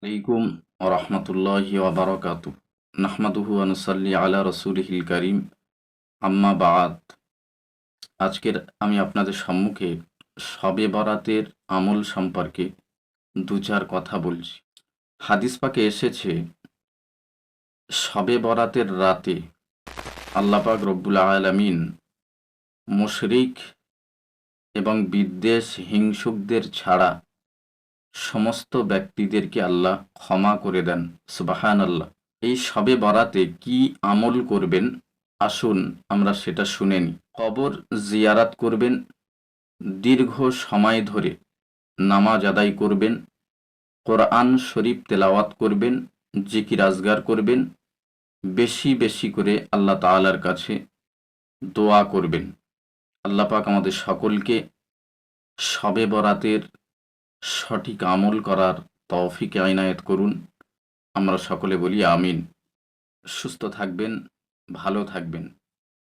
আলাইকুম রহমতুল্লাহি ওয়াবারাকাতু নাহমাদুহু ওয়া নুসাল্লি আলা রাসূলিহিল কারীম আম্মা বাদ। আজকের আমি আপনাদের সম্মুখে শবে বরাতের আমল সম্পর্কে দু চার কথা বলছি। হাদিস পাকে এসেছে, শবে বরাতের রাতে আল্লাহ পাক রব্বুল আলামিন মুশরিক এবং বিদ্বেষ হিংসুকদের ছাড়া সমস্ত ব্যক্তিদেরকে আল্লাহ ক্ষমা করে দেন। সুবহানাল্লাহ। এই শবে বরাতে কি আমল করবেন, আসুন আমরা সেটা শুনে নিই। কবর জিয়ারাত করবেন, দীর্ঘ সময় ধরে নামাজ আদায় করবেন, কোরআন শরীফ তেলাওয়াত করবেন, জিকির আজগার করবেন, বেশি বেশি করে আল্লাহ তাআলার কাছে দোয়া করবেন। আল্লাহ পাক আমাদের সকলকে শবে বরাতের সঠিক আমল করার তৌফিক এনায়েত করুন। আমরা সকলে বলি আমিন। সুস্থ থাকবেন, ভালো থাকবেন।